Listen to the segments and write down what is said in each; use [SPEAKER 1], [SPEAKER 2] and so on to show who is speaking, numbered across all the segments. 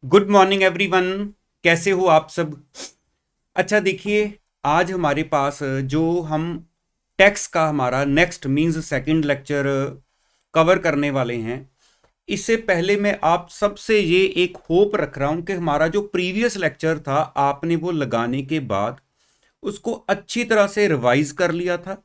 [SPEAKER 1] Good morning everyone. कैसे हो आप सब? अच्छा देखिए, आज हमारे पास जो हम टैक्स का हमारा next means second lecture cover करने वाले हैं। इससे पहले मैं आप सबसे ये एक होप रख रहा हूं कि हमारा जो प्रीवियस लेक्चर था आपने वो लगाने के बाद उसको अच्छी तरह से रिवाइज कर लिया था।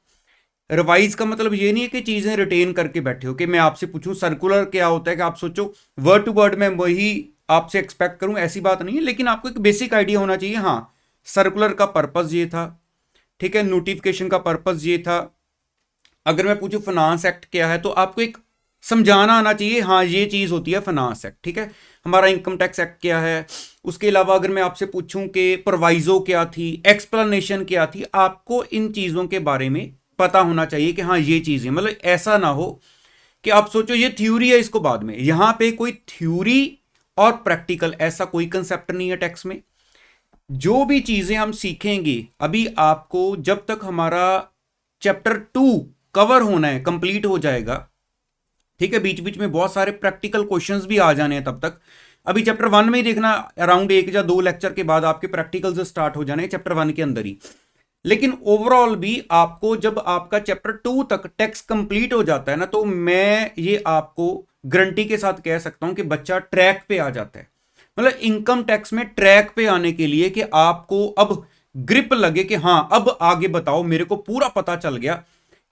[SPEAKER 1] रिवाइज का मतलब ये नहीं है कि चीजें रिटेन करके बैठे हो कि मैं आपसे पूछूं सर्कुलर क्या होता है कि आप सोचो वर्ड टू वर्ड में वही आपसे एक्सपेक्ट करूं, ऐसी बात नहीं है। लेकिन आपको एक बेसिक आइडिया होना चाहिए। हाँ, सर्कुलर का पर्पस ये था, ठीक है, नोटिफिकेशन का पर्पस ये था। अगर मैं पूछूं फाइनेंस एक्ट क्या है तो आपको एक समझाना आना चाहिए, हाँ ये चीज होती है फाइनेंस एक्ट, ठीक है। हमारा इनकम टैक्स एक्ट क्या है। उसके अलावा अगर मैं आपसे पूछूं कि प्रोवाइजो क्या थी, एक्सप्लेनेशन क्या थी, आपको इन चीजों के बारे में पता होना चाहिए कि हाँ ये चीजें, मतलब ऐसा ना हो कि आप सोचो ये थ्योरी है, इसको बाद में। यहां पे कोई थ्योरी और प्रैक्टिकल ऐसा कोई कंसेप्ट नहीं है टैक्स में। जो भी चीजें हम सीखेंगे अभी आपको, जब तक हमारा चैप्टर 2 कवर होना है, कंप्लीट हो जाएगा, ठीक है। बीच बीच में बहुत सारे प्रैक्टिकल क्वेश्चंस भी आ जाने हैं तब तक। अभी चैप्टर 1 में ही देखना, अराउंड 1 या 2 लेक्चर के बाद आपके प्रैक्टिकल्स स्टार्ट हो जाने हैं चैप्टर 1 के अंदर ही। लेकिन ओवरऑल भी आपको जब आपका चैप्टर 2 तक टेक्स्ट कंप्लीट हो जाता है ना, तो मैं ये आपको गारंटी के साथ कह सकता हूं कि बच्चा ट्रैक पे आ जाता है। मतलब इनकम टैक्स में ट्रैक पे आने के लिए कि आपको अब ग्रिप लगे कि हाँ अब आगे बताओ, मेरे को पूरा पता चल गया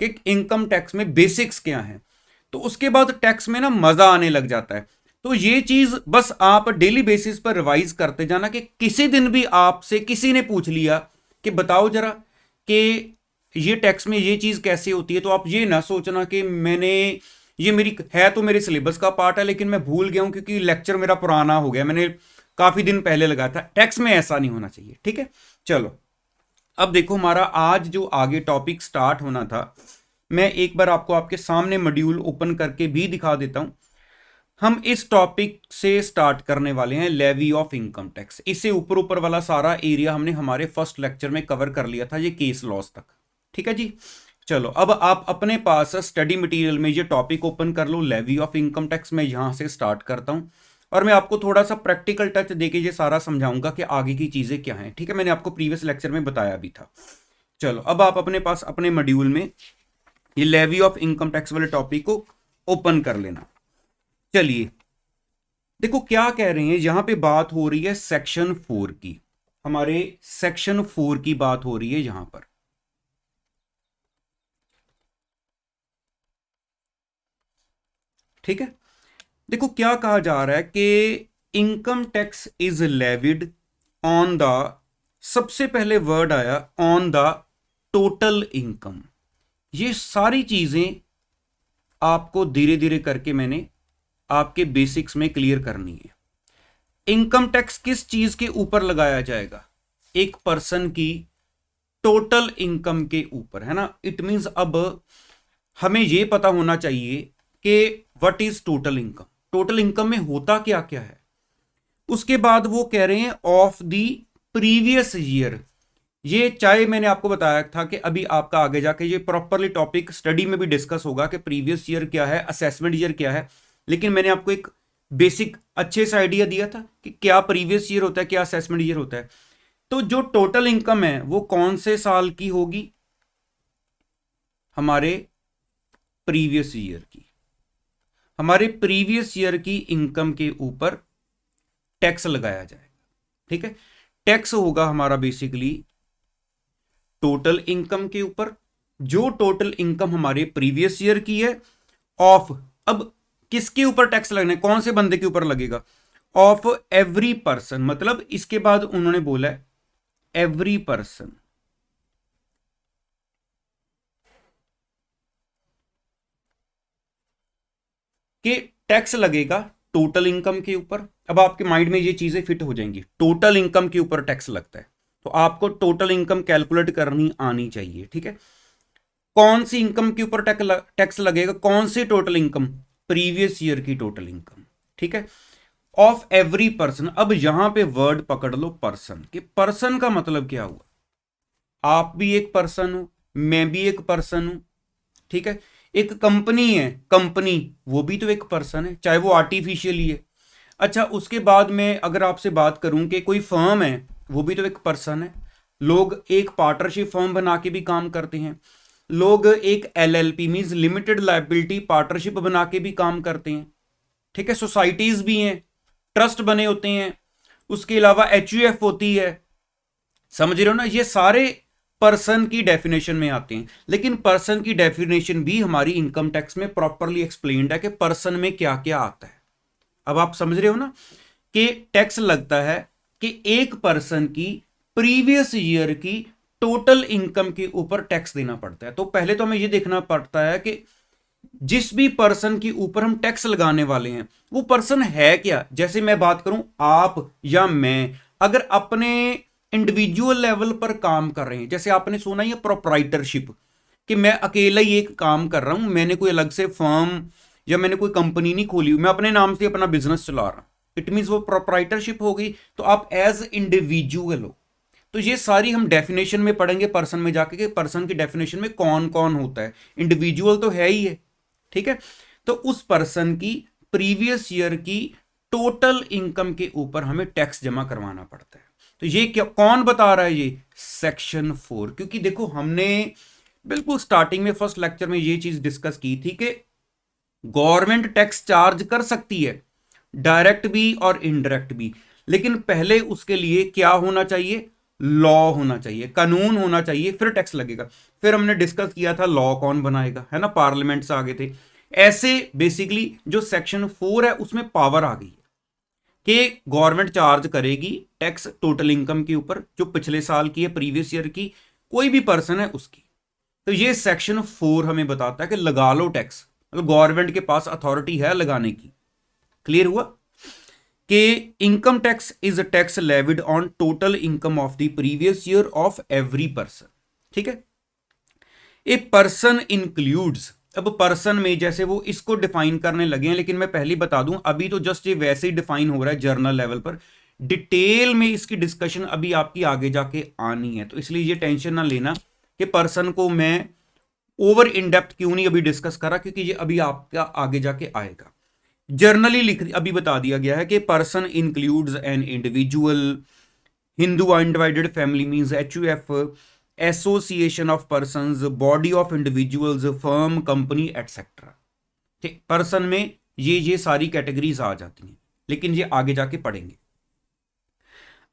[SPEAKER 1] कि इनकम टैक्स में बेसिक्स क्या हैं। तो उसके बाद टैक्स में ना मजा आने लग जाता है। तो ये चीज बस आप डेली बेसिस पर रिवाइज करते जाना कि किसी दिन भी आपसे किसी ने पूछ लिया कि बताओ जरा कि ये टैक्स में ये चीज कैसे होती है, तो आप ये ना सोचना कि मैंने ये मेरी है तो मेरे सिलेबस का पार्ट है लेकिन मैं भूल गया हूं क्योंकि लेक्चर मेरा पुराना हो गया, मैंने काफी दिन पहले लगाया था। टैक्स में ऐसा नहीं होना चाहिए, ठीक है। चलो, अब देखो हमारा आज जो आगे टॉपिक स्टार्ट होना था, मैं एक बार आपको आपके सामने मॉड्यूल ओपन करके भी दिखा देता हूं। हम इस टॉपिक से स्टार्ट करने वाले हैं लेवी ऑफ इनकम टैक्स। इससे ऊपर ऊपर वाला सारा एरिया हमने हमारे फर्स्ट लेक्चर में कवर कर लिया था, ये केस लॉस तक, ठीक है जी। चलो, अब आप अपने पास स्टडी मटेरियल में ये टॉपिक ओपन कर लो, लेवी ऑफ इनकम टैक्स। मैं यहां से स्टार्ट करता हूं और मैं आपको थोड़ा सा प्रैक्टिकल टच देके ये सारा समझाऊंगा कि आगे की चीजें क्या हैं, ठीक है। मैंने आपको प्रीवियस लेक्चर में बताया भी था। चलो, अब आप अपने पास अपने मॉड्यूल में ये लेवी ऑफ इनकम टैक्स वाले टॉपिक को ओपन कर लेना। चलिए, देखो क्या कह रहे हैं, यहां पे बात हो रही है सेक्शन 4 की। हमारे सेक्शन 4 की बात हो रही है यहां पर, ठीक है। देखो क्या कहा जा रहा है कि income tax is levied on the, सबसे पहले वर्ड आया ऑन द टोटल इनकम। ये सारी चीजें आपको धीरे धीरे करके मैंने आपके बेसिक्स में क्लियर करनी है। इनकम टैक्स किस चीज के ऊपर लगाया जाएगा? एक पर्सन की टोटल इनकम के ऊपर, है ना। इट मींस अब हमें यह पता होना चाहिए कि what is total income, total income में होता क्या क्या है। उसके बाद वो कह रहे हैं ऑफ द प्रीवियस ईयर। ये चाहे मैंने आपको बताया था कि अभी आपका आगे जाके ये प्रॉपरली टॉपिक स्टडी में भी डिस्कस होगा कि प्रीवियस ईयर क्या है, असेसमेंट ईयर क्या है। लेकिन मैंने आपको एक बेसिक अच्छे से आइडिया दिया था कि क्या प्रीवियस ईयर होता है, क्या असेसमेंट ईयर होता है। तो जो टोटल इनकम है वो कौन से साल की होगी? हमारे प्रीवियस ईयर की। हमारे प्रीवियस ईयर की इनकम के ऊपर टैक्स लगाया जाएगा, ठीक है। टैक्स होगा हमारा बेसिकली टोटल इनकम के ऊपर, जो टोटल इनकम हमारे प्रीवियस ईयर की है, ऑफ, अब किसके ऊपर टैक्स लगना है, कौन से बंदे के ऊपर लगेगा? Of every person. मतलब इसके बाद उन्होंने बोला है एवरी पर्सन, कि टैक्स लगेगा टोटल इनकम के ऊपर। अब आपके माइंड में ये चीजें फिट हो जाएंगी, टोटल इनकम के ऊपर टैक्स लगता है तो आपको टोटल इनकम कैलकुलेट करनी आनी चाहिए, ठीक है। कौन सी इनकम के ऊपर टैक्स लगेगा, कौन सी टोटल इनकम? प्रीवियस ईयर की टोटल इनकम, ठीक है। ऑफ एवरी पर्सन, अब यहां पे वर्ड पकड़ लो पर्सन, कि पर्सन का मतलब क्या हुआ? आप भी एक पर्सन हो, मैं भी एक पर्सन हूं, ठीक है। एक कंपनी है, कंपनी वो भी तो एक पर्सन है, चाहे वो आर्टिफिशियली है। अच्छा, उसके बाद में अगर आपसे बात करूं कि कोई फर्म है, वो भी तो एक पर्सन है। लोग एक पार्टनरशिप फर्म बना के भी काम करते हैं, लोग एक LLP means limited liability partnership बना के भी काम करते हैं, ठीक है। सोसाइटीज भी हैं, ट्रस्ट बने होते हैं, उसके अलावा एचयूएफ होती है, समझ रहे हो ना। ये सारे पर्सन की डेफिनेशन में आते हैं, लेकिन पर्सन की डेफिनेशन भी हमारी इनकम टैक्स में प्रॉपरली एक्सप्लेन्ड है कि पर्सन में क्या क्या आता है। अब आप समझ रहे हो ना कि टैक्स लगता है कि एक पर्सन की प्रीवियस ईयर की टोटल इनकम के ऊपर टैक्स देना पड़ता है। तो पहले तो हमें यह देखना पड़ता है कि जिस भी पर्सन के ऊपर हम टैक्स लगाने वाले हैं वो पर्सन है क्या। जैसे मैं बात करूं, आप या मैं अगर अपने इंडिविजुअल लेवल पर काम कर रहे हैं, जैसे आपने सुना ही है प्रोप्राइटरशिप, कि मैं अकेला ही एक काम कर रहा हूं, मैंने कोई अलग से फर्म या मैंने कोई कंपनी नहीं खोली, मैं अपने नाम से अपना बिजनेस चला रहा हूं, इट मीन्स वो प्रोप्राइटरशिप हो गई। तो आप एज इंडिविजुअल हो। तो ये सारी हम डेफिनेशन में पढ़ेंगे पर्सन में जाके कि पर्सन की डेफिनेशन में कौन कौन होता है। इंडिविजुअल तो है ही है, ठीक है। तो उस पर्सन की प्रीवियस ईयर की टोटल इनकम के ऊपर हमें टैक्स जमा करवाना पड़ता है। तो ये क्या कौन बता रहा है, ये सेक्शन 4। क्योंकि देखो हमने बिल्कुल स्टार्टिंग में फर्स्ट लेक्चर में ये चीज डिस्कस की थी कि गवर्नमेंट टैक्स चार्ज कर सकती है, डायरेक्ट भी और इनडायरेक्ट भी, लेकिन पहले उसके लिए क्या होना चाहिए, लॉ होना चाहिए, कानून होना चाहिए, फिर टैक्स लगेगा। फिर हमने डिस्कस किया था लॉ कौन बनाएगा, है ना, पार्लियामेंट से आगे थे। ऐसे बेसिकली जो सेक्शन 4 है उसमें पावर आ गई है कि गवर्नमेंट चार्ज करेगी टैक्स टोटल इनकम के ऊपर, जो पिछले साल की है, प्रीवियस ईयर की, कोई भी पर्सन है उसकी। तो ये सेक्शन 4 हमें बताता है कि लगा लो टैक्स, मतलब गवर्नमेंट के पास अथॉरिटी है लगाने की। क्लियर हुआ कि income tax is a tax levied on total income of the previous year of every person, ठीक है। ए पर्सन इंक्लूड्स, अब पर्सन में जैसे वो इसको डिफाइन करने लगे हैं, लेकिन मैं पहले बता दूं अभी तो जस्ट ये वैसे ही डिफाइन हो रहा है जर्नल लेवल पर, डिटेल में इसकी डिस्कशन अभी आपकी आगे जाके आनी है। तो इसलिए ये टेंशन ना लेना कि पर्सन को मैं ओवर इन डेप्थ क्यों नहीं अभी डिस्कस करा, क्योंकि ये अभी आपका आगे जाके आएगा। जर्नली लिख अभी बता दिया गया है कि person includes an individual, Hindu undivided family means HUF, association of persons, body of individuals, firm, company etcetera. ठीक, पर्सन में ये सारी कैटेगरीज आ जाती हैं, लेकिन ये आगे जाके पढ़ेंगे।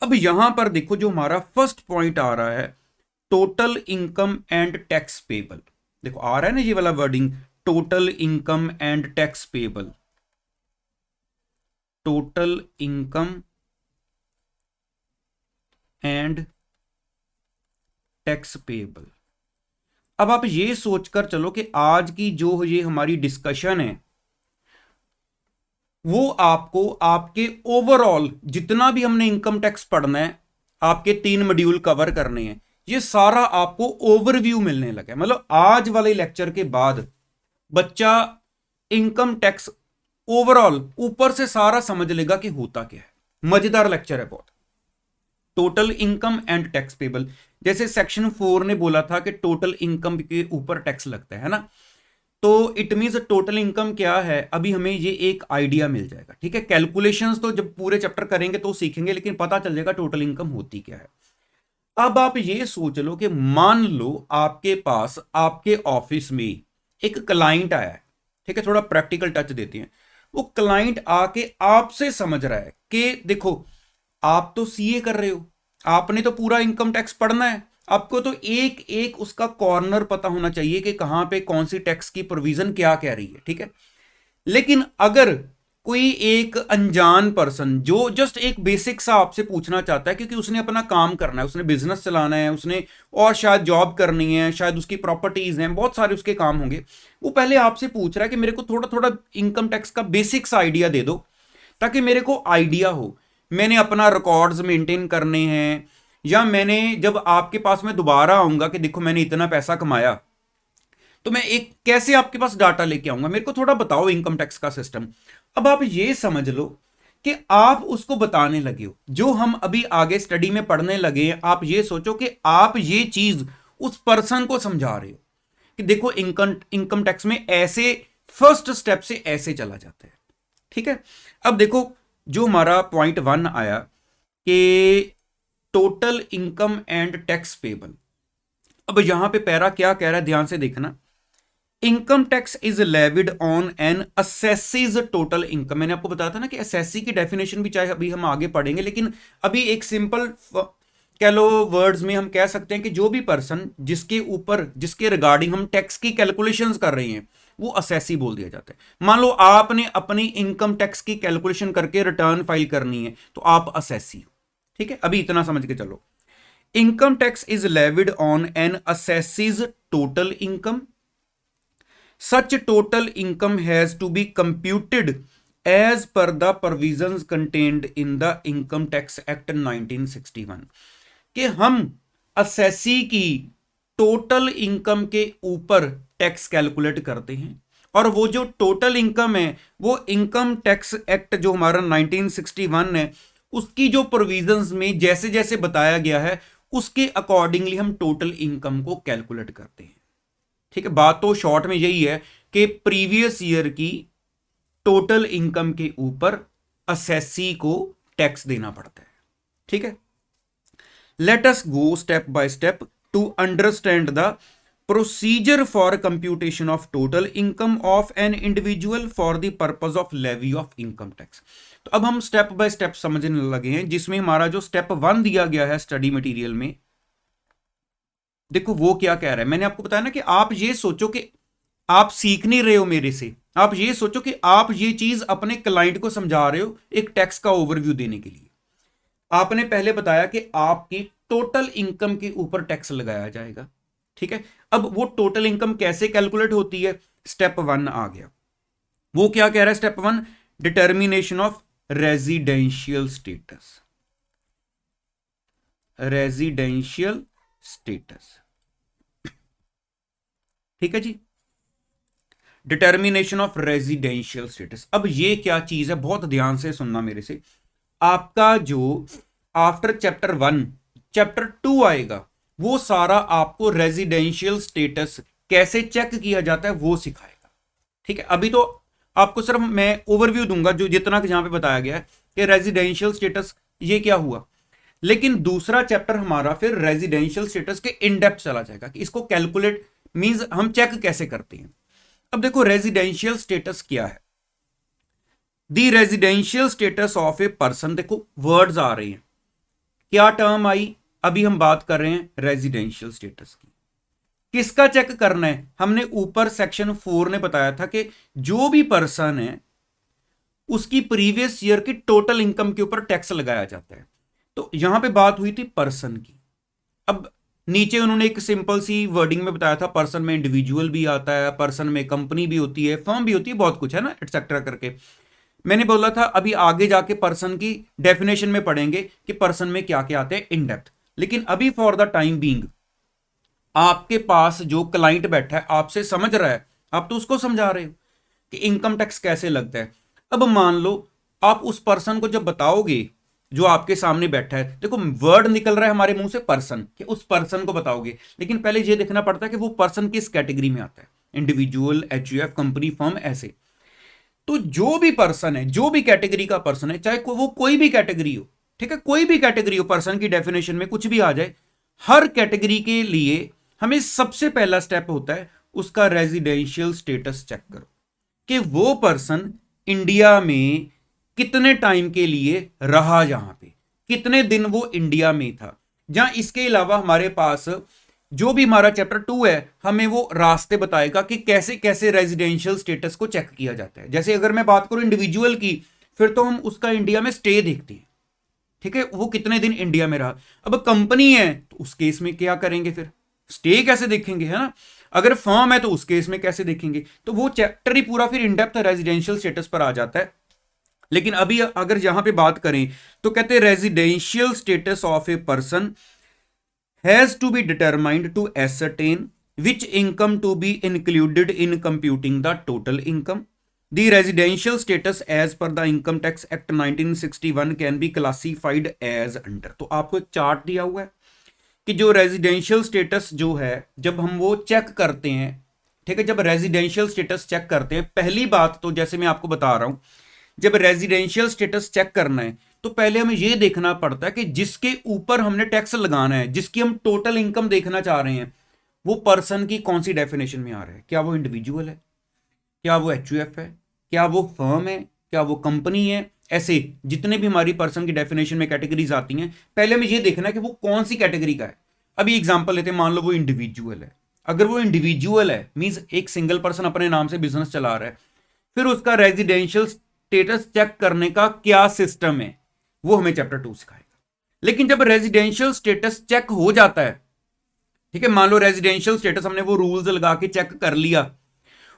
[SPEAKER 1] अब यहां पर देखो जो हमारा फर्स्ट पॉइंट आ रहा है, total income and tax payable. देखो आ रहा है ना ये वाला wording, total income and tax payable, total income and tax payable. अब आप ये सोचकर चलो कि आज की जो ये हमारी डिस्कशन है वो आपको आपके ओवरऑल जितना भी हमने इनकम टैक्स पढ़ना है, आपके 3 मॉड्यूल कवर करने हैं, ये सारा आपको ओवरव्यू मिलने लगा है। मतलब आज वाले लेक्चर के बाद बच्चा इनकम टैक्स ओवरऑल ऊपर से सारा समझ लेगा कि होता क्या है। मजेदार लेक्चर है बहुत। Total income and tax payable, जैसे सेक्शन 4 ने बोला था कि टोटल इनकम के ऊपर टैक्स लगता है ना, तो इट मींस टोटल इनकम क्या है, अभी हमें ये एक आइडिया मिल जाएगा, ठीक है। कैलकुलेशंस तो जब पूरे चैप्टर करेंगे तो सीखेंगे, लेकिन पता चल जाएगा टोटल इनकम होती क्या है। अब आप ये सोच लो कि मान लो आपके पास आपके ऑफिस में एक क्लाइंट आया है, ठीक है, थोड़ा प्रैक्टिकल टच देते हैं। वो क्लाइंट आके आपसे समझ रहा है कि देखो आप तो सीए कर रहे हो, आपने तो पूरा इनकम टैक्स पढ़ना है, आपको तो एक एक उसका कॉर्नर पता होना चाहिए कि कहां पे कौन सी टैक्स की प्रोविजन क्या कह रही है, ठीक है। लेकिन अगर कोई एक अनजान पर्सन जो जस्ट एक बेसिक सा आपसे पूछना चाहता है, क्योंकि उसने अपना काम करना है, उसने बिजनेस चलाना है, उसने और शायद जॉब करनी है, शायद उसकी प्रॉपर्टीज हैं, बहुत सारे उसके काम होंगे, वो पहले आपसे पूछ रहा है कि मेरे को थोड़ा थोड़ा इनकम टैक्स का बेसिक सा आइडिया दे दो, ताकि मेरे को आइडिया हो, मैंने अपना रिकॉर्ड्स मेंटेन करने हैं, या मैंने जब आपके पास में दोबारा आऊंगा कि देखो मैंने इतना पैसा कमाया, तो मैं एक कैसे आपके पास डाटा लेके आऊंगा, मेरे को थोड़ा बताओ इनकम टैक्स का सिस्टम। अब आप ये समझ लो कि आप उसको बताने लगे हो, जो हम अभी आगे स्टडी में पढ़ने लगे हैं। आप ये सोचो कि आप ये चीज उस पर्सन को समझा रहे हो कि देखो इनकम टैक्स में ऐसे फर्स्ट स्टेप से ऐसे चला जाता है, ठीक है। अब देखो जो हमारा पॉइंट 1 आया कि total income and tax payable. अब यहां पे पैरा क्या कह रहा है, ध्यान से देखना। Income tax is levied on an assessees total income. मैंने आपको बताया था ना कि असेसी की डेफिनेशन भी चाहे अभी हम आगे पढ़ेंगे, लेकिन अभी एक सिंपल कह लो वर्ड्स में हम कह सकते हैं कि जो भी पर्सन जिसके ऊपर जिसके रिगार्डिंग हम टैक्स की कैलकुलेशंस कर रहे हैं वो असेसी बोल दिया जाता है। मान लो आपने अपनी इनकम टैक्स की कैलकुलेशन करके रिटर्न फाइल करनी है तो आप असेसी हो, ठीक है। अभी इतना समझ के चलो। Income tax is levied on an assessees total income. Such total income has to be computed as per the provisions contained in the Income Tax Act 1961। कि हम असेसी की टोटल इनकम के ऊपर टैक्स कैलकुलेट करते हैं, और वो जो टोटल इनकम है वो इनकम टैक्स एक्ट जो हमारा 1961 है उसकी जो प्रोविजंस में जैसे जैसे बताया गया है उसके अकॉर्डिंगली हम टोटल इनकम को कैलकुलेट करते हैं, ठीक है। बात तो शॉर्ट में यही है कि प्रीवियस ईयर की टोटल इनकम के ऊपर असेसी को टैक्स देना पड़ता है, ठीक है। Let us go step by step to understand the procedure for computation of total income of an individual for the purpose of levy of income tax. तो अब हम स्टेप बाय स्टेप समझने लगे हैं, जिसमें हमारा जो स्टेप 1 दिया गया है स्टडी मटेरियल में, देखो वो क्या कह रहा है। मैंने आपको बताया ना कि आप ये सोचो कि आप सीख नहीं रहे हो मेरे से, आप ये सोचो कि आप ये चीज अपने क्लाइंट को समझा रहे हो एक टैक्स का ओवरव्यू देने के लिए। आपने पहले बताया कि आपकी टोटल इनकम के ऊपर टैक्स लगाया जाएगा, ठीक है। अब वो टोटल इनकम कैसे कैलकुलेट होती है, स्टेप 1 आ गया। वो क्या कह रहा है step 1, determination of residential status. Residential status, ठीक है जी। Determination of residential status. अब ये क्या चीज है, बहुत ध्यान से सुनना मेरे से। आपका जो आफ्टर चैप्टर 1 चैप्टर 2 आएगा वो सारा आपको रेजिडेंशियल स्टेटस कैसे चेक किया जाता है वो सिखाएगा, ठीक है। अभी तो आपको सिर्फ मैं ओवरव्यू दूंगा जो जितना यहां पे बताया गया है कि रेजिडेंशियल स्टेटस ये क्या हुआ, लेकिन दूसरा चैप्टर हमारा फिर रेजिडेंशियल स्टेटस के इन डेप्थ चला जाएगा कि इसको कैलकुलेट मींस हम चेक कैसे करते हैं। अब देखो रेजिडेंशियल स्टेटस क्या है। The residential status of a person, देखो वर्ड्स आ रहे हैं, क्या टर्म आई, अभी हम बात कर रहे हैं रेजिडेंशियल स्टेटस की। किसका चेक करना है, हमने ऊपर सेक्शन 4 ने बताया था कि जो भी पर्सन है उसकी प्रीवियस ईयर की टोटल इनकम के ऊपर टैक्स लगाया जाता है। तो यहां पे बात हुई थी पर्सन की। अब नीचे उन्होंने एक सिंपल सी वर्डिंग में बताया था, पर्सन में इंडिविजुअल भी आता है, पर्सन में कंपनी भी होती है, फर्म भी होती है, बहुत कुछ है ना एटसेट्रा करके। मैंने बोला था अभी आगे जाके पर्सन की डेफिनेशन में पढ़ेंगे कि पर्सन में क्या क्या आते हैं इन डेप्थ, लेकिन अभी फॉर द टाइम बीइंग आपके पास जो क्लाइंट बैठा है आपसे समझ रहा है, आप तो उसको समझा रहे हो कि इनकम टैक्स कैसे लगता है। अब मान लो आप उस पर्सन को जब बताओगे जो आपके सामने बैठा है, देखो वर्ड निकल रहा है हमारे मुंह से पर्सन, कि उस पर्सन को बताओगे, लेकिन पहले ये देखना पड़ता है कि वो पर्सन किस कैटेगरी में आता है, इंडिविजुअल, एचयूएफ, कंपनी, फर्म, ऐसे। तो जो भी पर्सन है, जो भी कैटेगरी का पर्सन है, चाहे वो कोई भी कैटेगरी हो, ठीक है, कोई भी कैटेगरी हो, पर्सन की डेफिनेशन में कुछ भी आ जाए, हर कैटेगरी के लिए हमें सबसे पहला स्टेप होता है उसका रेजिडेंशियल स्टेटस चेक करो कि वो पर्सन इंडिया में कितने टाइम के लिए रहा, जहां पे कितने दिन वो इंडिया में था। जहां इसके अलावा हमारे पास जो भी हमारा चैप्टर 2 है हमें वो रास्ते बताएगा कि कैसे कैसे रेजिडेंशियल स्टेटस को चेक किया जाता है। जैसे अगर मैं बात करूं इंडिविजुअल की, फिर तो हम उसका इंडिया में स्टे देखते हैं, ठीक है, वो कितने दिन इंडिया में रहा। अब कंपनी है तो उस केस में क्या करेंगे, फिर स्टे कैसे देखेंगे, है ना। अगर फर्म है तो उस केस में कैसे देखेंगे। तो वो चैप्टर ही पूरा फिर इनडेप्थ रेजिडेंशियल स्टेटस पर आ जाता है। लेकिन अभी अगर यहां पे बात करें तो कहते हैं residential status of a person has to be determined to ascertain which income to be included in computing the total income. The residential status as per the income tax act 1961 can be classified as under. तो आपको एक chart दिया हुआ है कि जो residential status जो है जब हम वो चेक करते हैं, ठीक है, जब रेजिडेंशियल स्टेटस चेक करते हैं, पहली बात तो जैसे मैं आपको बता रहा हूं, जब रेजिडेंशियल स्टेटस चेक करना है तो पहले हमें यह देखना पड़ता है कि जिसके ऊपर हमने टैक्स लगाना है, जिसकी हम टोटल इनकम देखना चाह रहे हैं, वो पर्सन की कौन सी डेफिनेशन में आ रहा है। क्या वो इंडिविजुअल है, क्या वो एचयूएफ है, क्या वो फर्म है, क्या वो कंपनी है। ऐसे जितने भी हमारी पर्सन की डेफिनेशन में कैटेगरीज आती हैं, पहले हमें यह देखना है कि वो कौन सी कैटेगरी का है। अभी एग्जांपल लेते हैं, मान लो वो इंडिविजुअल है। अगर वो इंडिविजुअल है मींस एक सिंगल पर्सन अपने नाम से बिजनेस चला रहा है, फिर उसका रेजिडेंशियल स्टेटस चेक करने का क्या सिस्टम है वो हमें चैप्टर 2 सिखाएगा। लेकिन जब रेजिडेंशियल स्टेटस चेक हो जाता है, ठीक है, मान लो रेजिडेंशियल स्टेटस हमने वो रूल्स लगा के चेक कर लिया,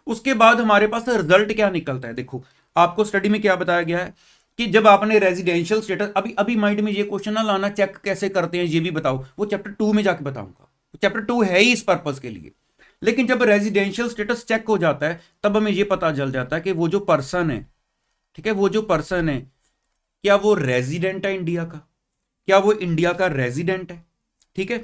[SPEAKER 1] उसके बाद हमारे पास रिजल्ट क्या निकलता है। देखो आपको स्टडी में क्या बताया गया है कि जब आपने रेजिडेंशियल स्टेटस, अभी अभी माइंड में ये क्वेश्चन ना लाना चेक कैसे करते हैं ये भी बताओ, वो चैप्टर 2 में जाके बताऊंगा। चैप्टर 2 है ही इस पर्पस के लिए। लेकिन जब रेजिडेंशियल स्टेटस चेक हो जाता है तब हमें यह पता चल जाता है कि वो जो पर्सन है, ठीक है, वो जो पर्सन है क्या वो रेजिडेंट है इंडिया का, क्या वो इंडिया का रेजिडेंट है। ठीक है,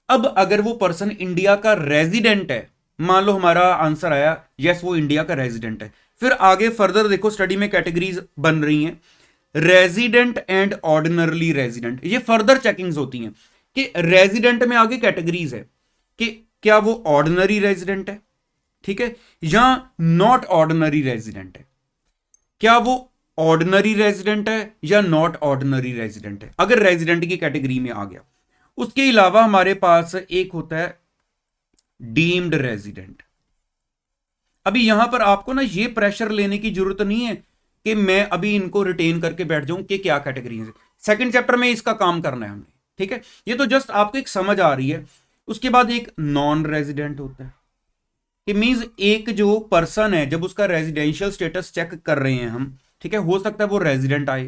[SPEAKER 1] अब अगर वो पर्सन इंडिया का रेजिडेंट है, मान लो हमारा आंसर आया यस वो इंडिया का रेजिडेंट है, फिर आगे फर्दर देखो स्टडी में कैटेगरीज बन रही हैं, रेजिडेंट एंड ऑर्डिनरली रेजिडेंट। ये फर्दर चेकिंग्स होती हैं कि रेजिडेंट में आगे कैटेगरीज है कि क्या वो ऑर्डिनरी रेजिडेंट है, ठीक है, या नॉट ऑर्डिनरी रेजिडेंट है, क्या वो ऑर्डिनरी रेजिडेंट है या नॉट ऑर्डिनरी रेजिडेंट है, अगर रेजिडेंट की कैटेगरी में आ गया। उसके अलावा हमारे पास एक होता है डीम्ड रेजिडेंट। अभी यहां पर आपको ना ये प्रेशर लेने की जरूरत नहीं है कि मैं अभी इनको रिटेन करके बैठ जाऊं कि क्या कैटेगरी है। सेकंड चैप्टर में इसका काम करना है हमने, ठीक है, ये तो जस्ट आपको एक समझ आ रही है। उसके बाद एक नॉन रेजिडेंट होता है कि मींस एक जो पर्सन है जब उसका रेजिडेंशियल स्टेटस चेक कर रहे हैं हम, ठीक है, हो सकता है वो रेजिडेंट आए,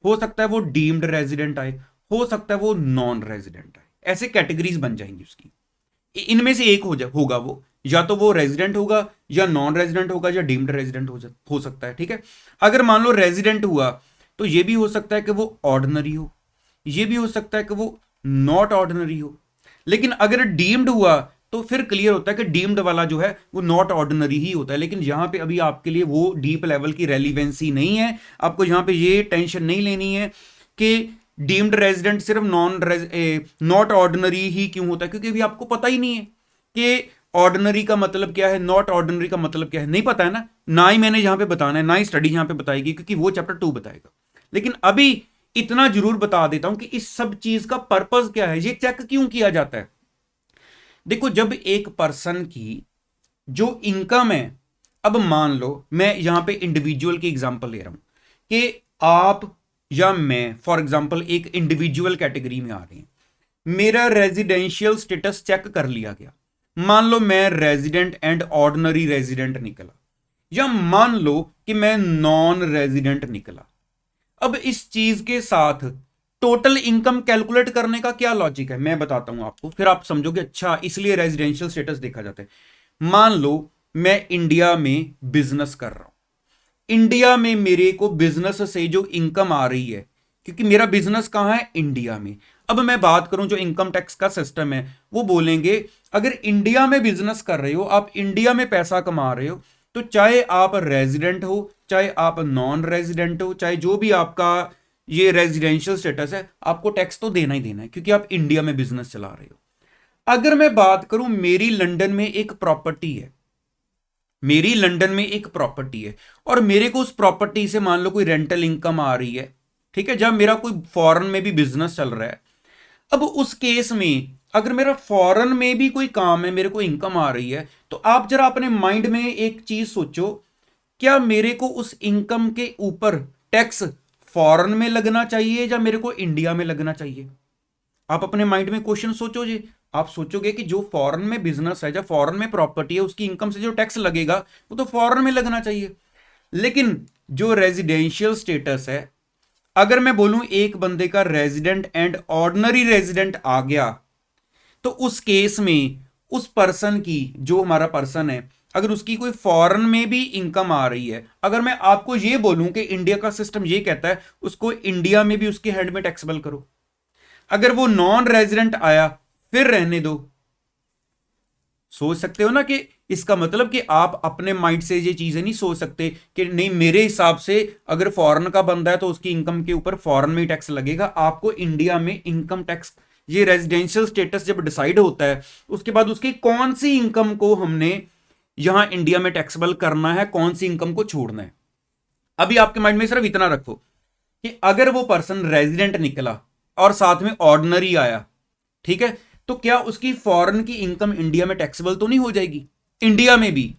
[SPEAKER 1] हो सकता है वो डीम्ड रेजिडेंट आए, हो सकता है वो नॉन रेजिडेंट आए, ऐसे कैटेगरीज बन जाएंगी उसकी। इनमें से एक होगा वो, या तो वो रेजिडेंट होगा या नॉन रेजिडेंट होगा या डीम्ड रेजिडेंट हो सकता है। ठीक है, अगर मान लो रेजिडेंट हुआ तो ये भी हो सकता है कि वो ऑर्डिनरी हो, ये भी हो सकता है कि वो नॉट ऑर्डिनरी हो। लेकिन अगर डीम्ड हुआ तो फिर क्लियर होता है कि डीम्ड वाला जो है वो नॉट ऑर्डिनरी ही होता है। लेकिन यहां पे अभी आपके लिए वो डीप लेवल की रेलिवेंसी नहीं है, आपको यहां पे ये टेंशन नहीं लेनी है कि डीम्ड रेजिडेंट सिर्फ नॉट ऑर्डिनरी ही क्यों होता है, क्योंकि अभी आपको पता ही नहीं है कि ऑर्डिनरी का मतलब क्या है, नॉट ऑर्डिनरी का मतलब क्या है, नहीं पता है ना ही मैंने यहां पे बताना है, ना ही स्टडी यहां पे बताएगी, क्योंकि वो चैप्टर 2 बताएगा। लेकिन अभी इतना जरूर बता देता हूं कि इस सब चीज का पर्पस क्या है, ये चेक क्यों किया जाता है। देखो जब एक पर्सन की जो इनकम है, अब मान लो मैं यहां पे इंडिविजुअल की एग्जांपल ले रहा हूं कि आप या मैं फॉर एग्जांपल एक इंडिविजुअल कैटेगरी में आ रहे हैं, मेरा रेजिडेंशियल स्टेटस चेक कर लिया गया, मान लो मैं रेजिडेंट एंड ऑर्डिनरी रेजिडेंट निकला, या मान लो कि मैं नॉन रेजिडेंट निकला। अब इस चीज के साथ टोटल इनकम कैलकुलेट करने का क्या लॉजिक है मैं बताता हूं आपको, फिर आप समझोगे अच्छा इसलिए रेजिडेंशियल स्टेटस देखा जाता है। मान लो मैं इंडिया में बिजनेस कर रहा हूं, इंडिया में मेरे को बिजनेस से जो इनकम आ रही है, क्योंकि मेरा बिजनेस कहां है, इंडिया में। अब मैं बात करूं जो इनकम टैक्स का सिस्टम है, वो बोलेंगे अगर इंडिया में बिजनेस कर रहे हो, आप इंडिया में पैसा कमा रहे हो, तो चाहे आप रेजिडेंट हो, चाहे आप नॉन रेजिडेंट हो, चाहे जो भी आपका ये रेजिडेंशियल स्टेटस है, आपको टैक्स तो देना ही देना है, क्योंकि आप इंडिया में बिजनेस चला रहे हो। अगर मैं बात करूं मेरी लंदन में एक प्रॉपर्टी है, मेरी लंदन में एक प्रॉपर्टी है और मेरे को उस प्रॉपर्टी से मान लो कोई रेंटल इनकम आ रही है, ठीक है, जब मेरा कोई फॉरेन में भी बिजनेस चल रहा है। अब उस केस में अगर मेरा फॉरेन में भी कोई काम है, मेरे को इनकम आ रही है, तो आप जरा अपने माइंड में एक चीज सोचो, क्या मेरे को उस इनकम के ऊपर टैक्स फॉरेन में लगना चाहिए या मेरे को इंडिया में लगना चाहिए। आप अपने माइंड में क्वेश्चन सोचो जी, आप सोचोगे कि जो फॉरेन में बिजनेस है, जो फॉरेन में प्रॉपर्टी है, उसकी इनकम से जो टैक्स लगेगा वो तो फॉरेन में लगना चाहिए। लेकिन जो रेजिडेंशियल स्टेटस है, अगर मैं बोलूं एक बंदे का रेजिडेंट एंड ऑर्डिनरी रेजिडेंट आ गया, तो उस केस में उस पर्सन की, जो हमारा पर्सन है, अगर उसकी कोई फॉरेन में भी इनकम आ रही है, अगर मैं आपको यह बोलूं कि इंडिया का सिस्टम यह कहता है उसको इंडिया में भी उसके हैंड में टैक्सेबल करो, अगर वो नॉन रेजिडेंट आया फिर रहने दो। सोच सकते हो ना कि इसका मतलब कि आप अपने माइंड से ये चीजें नहीं सोच सकते कि नहीं मेरे हिसाब से अगर फॉरेन का बंदा है तो उसकी इनकम के ऊपर फॉरेन में टैक्स लगेगा। आपको इंडिया में इनकम टैक्स, ये रेजिडेंशियल स्टेटस जब डिसाइड होता है उसके बाद उसकी कौन सी इनकम को हमने यहां इंडिया में टैक्सेबल करना है, कौन सी इनकम को छोड़ना है। अभी आपके माइंड में सिर्फ इतना रखो कि अगर वो पर्सन रेजिडेंट निकला और साथ में ऑर्डिनरी आया, ठीक है, तो क्या उसकी फॉरेन की इनकम इंडिया में टैक्सेबल तो नहीं हो जाएगी? इंडिया में भी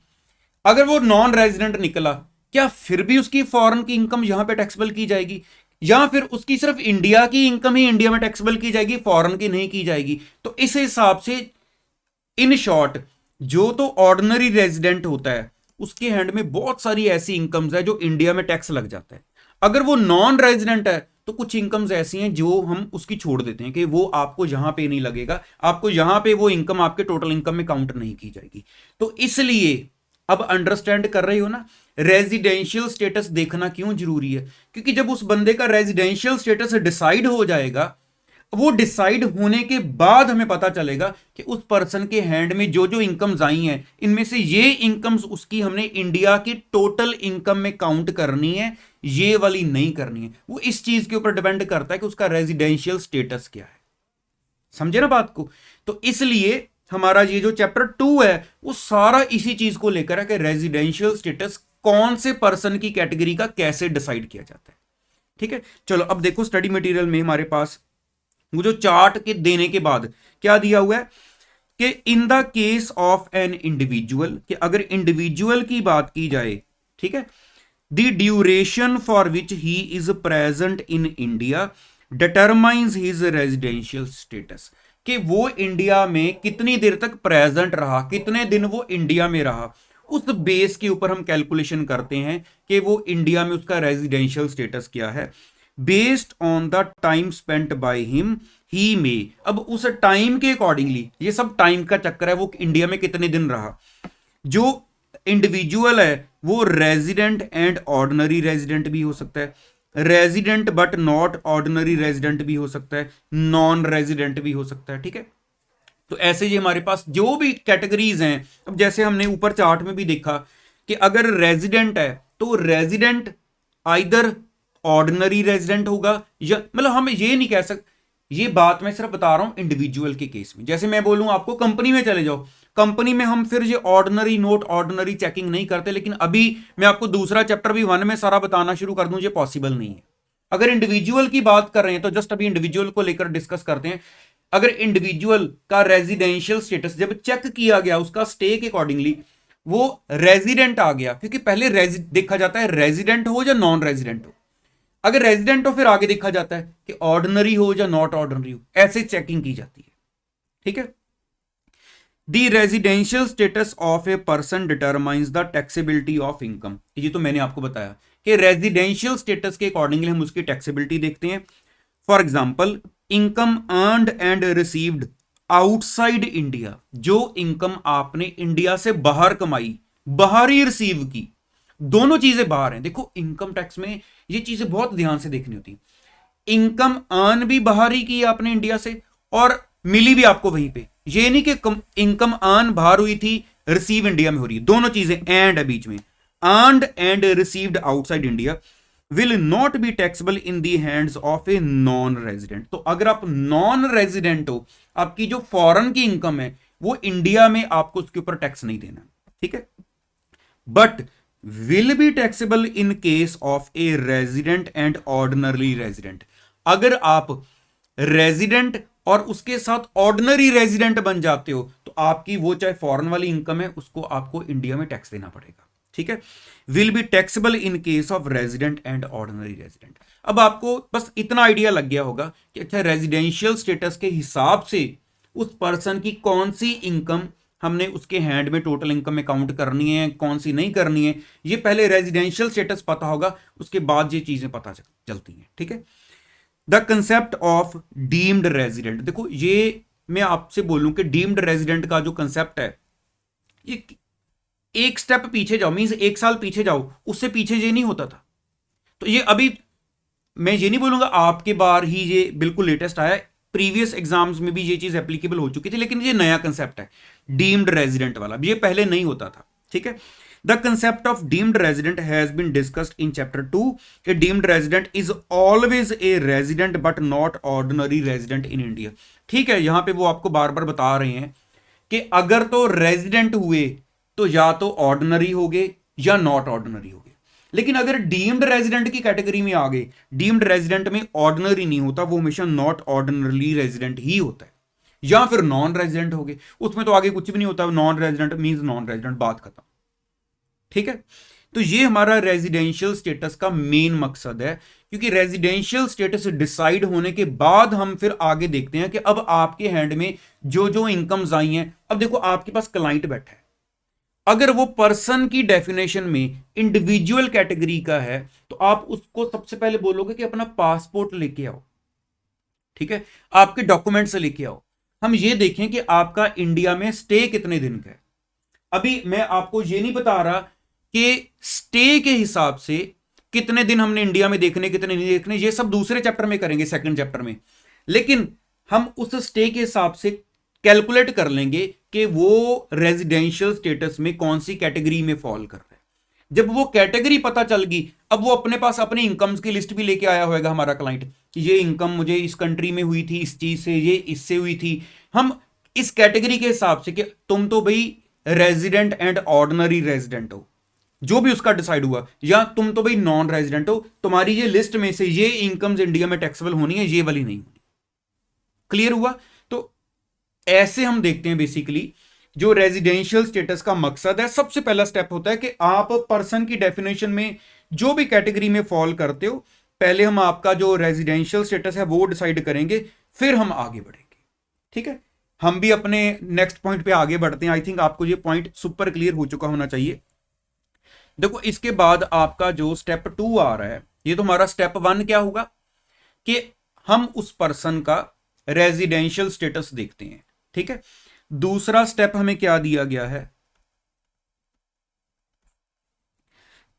[SPEAKER 1] अगर वो नॉन रेजिडेंट निकला, क्या फिर भी उसकी फॉरेन की इनकम यहां पे टैक्सेबल की जाएगी, या फिर उसकी सिर्फ इंडिया की इनकम ही इंडिया में टैक्सेबल की जाएगी, फॉरेन की नहीं की जाएगी? तो इस हिसाब से इन शॉर्ट जो तो ऑर्डिनरी रेजिडेंट होता है उसके हैंड में बहुत सारी ऐसी इनकम्स है जो इंडिया में टैक्स लग जाता है। अगर वो नॉन रेजिडेंट है तो कुछ इनकम्स ऐसी हैं जो हम उसकी छोड़ देते हैं कि वो आपको यहां पे नहीं लगेगा, आपको यहां पे वो इनकम आपके टोटल इनकम में काउंट नहीं की जाएगी। तो इसलिए अब अंडरस्टैंड कर रहे हो ना रेजिडेंशियल स्टेटस देखना क्यों जरूरी है? क्योंकि जब उस बंदे का रेजिडेंशियल स्टेटस डिसाइड हो जाएगा, वो डिसाइड होने के बाद हमें पता चलेगा कि उस पर्सन के हैंड में जो जो इनकम्स आई हैं इनमें से ये इनकम्स उसकी हमने इंडिया की टोटल इनकम में काउंट करनी है, ये वाली नहीं करनी है। वो इस चीज के ऊपर डिपेंड करता है कि उसका रेजिडेंशियल स्टेटस क्या है। समझे ना बात को? तो इसलिए हमारा ये जो चैप्टर 2 है वो सारा इसी चीज को लेकर है कि रेजिडेंशियल स्टेटस कौन से पर्सन की कैटेगरी का कैसे डिसाइड किया जाता है। ठीक है, चलो अब देखो स्टडी मटेरियल में हमारे पास वो जो चार्ट के देने के बाद क्या दिया हुआ है कि in the case of an individual, कि अगर इंडिविजुअल की बात की जाए, ठीक है, the duration for which he is present in India determines his residential status, कि वो इंडिया में कितनी देर तक प्रेजेंट रहा, कितने दिन वो इंडिया में रहा, उस बेस के ऊपर हम कैलकुलेशन करते हैं कि वो इंडिया में उसका रेजिडेंशियल स्टेटस क्या है, based on the time spent by him he में। अब उस टाइम के अकॉर्डिंगली, ये सब टाइम का चक्कर है, वो इंडिया में कितने दिन रहा। जो इंडिविजुअल है वो रेजिडेंट एंड ऑर्डिनरी रेजिडेंट भी हो सकता है, resident but not ordinary resident भी हो सकता है, नॉन रेजिडेंट भी हो सकता है। ठीक है, तो ऐसे ही हमारे पास जो भी कैटेगरीज हैं, अब जैसे हमने ऊपर चार्ट में भी देखा कि अगर रेजिडेंट है तो रेजिडेंट आइदर ऑर्डिनरी रेजिडेंट होगा, या मतलब हम ये नहीं कह सकते, ये बात मैं सिर्फ बता रहा हूं इंडिविजुअल के केस में। जैसे मैं बोलूं आपको कंपनी में चले जाओ, कंपनी में हम फिर ये ऑर्डिनरी नोट ऑर्डिनरी चेकिंग नहीं करते, लेकिन अभी मैं आपको दूसरा चैप्टर भी 1 में सारा बताना शुरू कर दूं, ये पॉसिबल नहीं है। अगर इंडिविजुअल की बात कर रहे हैं तो जस्ट अभी इंडिविजुअल को लेकर डिस्कस करते हैं। अगर इंडिविजुअल का रेजिडेंशियल स्टेटस जब चेक किया गया उसका स्टे के अकॉर्डिंगली वो रेजिडेंट आ गया, क्योंकि पहले देखा जाता है रेजिडेंट हो या नॉन रेजिडेंट हो, अगर रेजिडेंट हो फिर आगे देखा जाता है कि ऑर्डिनरी हो या नॉट ऑर्डिनरी हो, ऐसे चेकिंग की जाती है। ठीक है, the residential status of a person determines the taxability of income. ये तो मैंने आपको बताया कि रेजिडेंशियल स्टेटस के अकॉर्डिंगली हम उसकी टैक्सेबिलिटी देखते हैं। For example income earned and received outside India, जो इनकम आपने इंडिया से बाहर कमाई, बाहर ही रिसीव की, दोनों चीजें बाहर हैं। देखो इनकम टैक्स में ये चीजें बहुत ध्यान से देखनी होती है। इनकम अर्न भी बाहर ही की आपने इंडिया से और मिली भी आपको वहीं पे, ये नहीं कि इनकम अर्न बाहर हुई थी रिसीव इंडिया में हो रही है, दोनों चीजें एंड है बीच में। Earned and received outside India will not be taxable in the hands of a non resident. तो अगर आप नॉन रेजिडेंट हो, आपकी जो फॉरेन की इनकम है वो इंडिया में, आपको उसके ऊपर टैक्स नहीं देना। ठीक है, but will be taxable in case of a resident and ordinary resident. अगर आप रेजिडेंट और उसके साथ ऑर्डिनरी रेजिडेंट बन जाते हो तो आपकी वो चाहे फॉरेन वाली इनकम है उसको आपको इंडिया में टैक्स देना पड़ेगा। ठीक है, will be taxable in case of resident and ordinary resident. अब आपको बस इतना आइडिया लग गया होगा कि अच्छा रेजिडेंशियल स्टेटस के हिसाब से उस पर्सन की कौन सी इनकम हमने उसके हैंड में टोटल इनकम में काउंट करनी है, कौन सी नहीं करनी है। ये पहले रेजिडेंशियल स्टेटस पता होगा, उसके बाद ये चीजें पता चलती हैं। ठीक है, the concept of deemed resident. देखो ये मैं आपसे बोलूं कि डीम्ड रेजिडेंट का जो कंसेप्ट है, ये एक स्टेप पीछे जाओ, मींस 1 साल पीछे जाओ, उससे पीछे ये नहीं होता था। तो ये अभी मैं ये नहीं बोलूंगा आपके बार ही ये बिल्कुल लेटेस्ट आया है, प्रीवियस एग्जाम्स में भी ये चीज एप्लीकेबल हो चुकी थी, लेकिन ये नया कंसेप्ट है डीम्ड रेजिडेंट वाला, ये पहले नहीं होता था। ठीक है, the concept of deemed resident has been discussed in chapter 2। A deemed resident is always a resident but not ordinary resident in India. ठीक है, यहां पे वो आपको बार बार बता रहे हैं कि अगर तो रेजिडेंट हुए तो या तो ऑर्डिनरी हो गए या नॉट ऑर्डिनरी हो गए, लेकिन अगर डीम्ड रेजिडेंट की कैटेगरी में आ गए, डीम्ड रेजिडेंट में ऑर्डिनरी नहीं होता, वो हमेशा नॉट ऑर्डिनरी रेजिडेंट ही होता है, या फिर नॉन रेजिडेंट हो गए, उसमें तो आगे कुछ भी नहीं होता, non resident means non resident, बात खत्म। ठीक है, तो ये हमारा रेजिडेंशियल स्टेटस का मेन मकसद है, क्योंकि रेजिडेंशियल स्टेटस डिसाइड होने के बाद हम फिर आगे देखते हैं कि अब आपके हैंड में जो जो इनकम्स आई हैं, अब देखो आपके पास क्लाइंट बैठा है, अगर वो पर्सन की डेफिनेशन में इंडिविजुअल कैटेगरी का है तो आप उसको सबसे पहले बोलोगे कि अपना पासपोर्ट लेके आओ। ठीक है, आपके डॉक्यूमेंट्स लेके आओ, हम ये देखें कि आपका इंडिया में स्टे कितने दिन का है। अभी मैं आपको ये नहीं बता रहा कि स्टे के हिसाब से कितने दिन हमने इंडिया में देखने कितने नहीं देखने, ये सब दूसरे चैप्टर में करेंगे, सेकंड चैप्टर में, लेकिन हम उस स्टे के हिसाब से कैलकुलेट कर लेंगे कि वो रेजिडेंशियल स्टेटस में कौन सी कैटेगरी में फॉल कर रहा है। जब वो कैटेगरी पता चल गई, अब वो अपने पास अपनी इनकम्स की लिस्ट भी लेके आया होगा हमारा क्लाइंट कि ये इनकम मुझे इस कंट्री में हुई थी, इस चीज से, ये इससे हुई थी। हम इस कैटेगरी के हिसाब से कि तुम तो भाई रेजिडेंट एंड ऑर्डिनरी रेजिडेंट हो, जो भी उसका डिसाइड हुआ, या तुम तो भाई नॉन रेजिडेंट हो, तुम्हारी ये लिस्ट में से ये इनकम्स इंडिया में टैक्सेबल होनी है, ये वाली नहीं होनी। क्लियर हुआ? तो ऐसे हम देखते हैं बेसिकली जो रेजिडेंशियल स्टेटस का मकसद है, सबसे पहला स्टेप होता है कि आप पर्सन की डेफिनेशन में जो भी कैटेगरी में फॉल करते हो, पहले हम आपका जो रेजिडेंशियल स्टेटस है वो डिसाइड करेंगे, फिर हम आगे बढ़ेंगे। ठीक है, हम भी अपने नेक्स्ट पॉइंट पे आगे बढ़ते हैं। आई थिंक आपको ये पॉइंट सुपर क्लियर हो चुका होना चाहिए। देखो, इसके बाद आपका जो स्टेप 2 आ रहा है, ये तो हमारा स्टेप 1 क्या होगा कि हम उस पर्सन का रेजिडेंशियल स्टेटस देखते हैं। ठीक है, दूसरा स्टेप हमें क्या दिया गया है,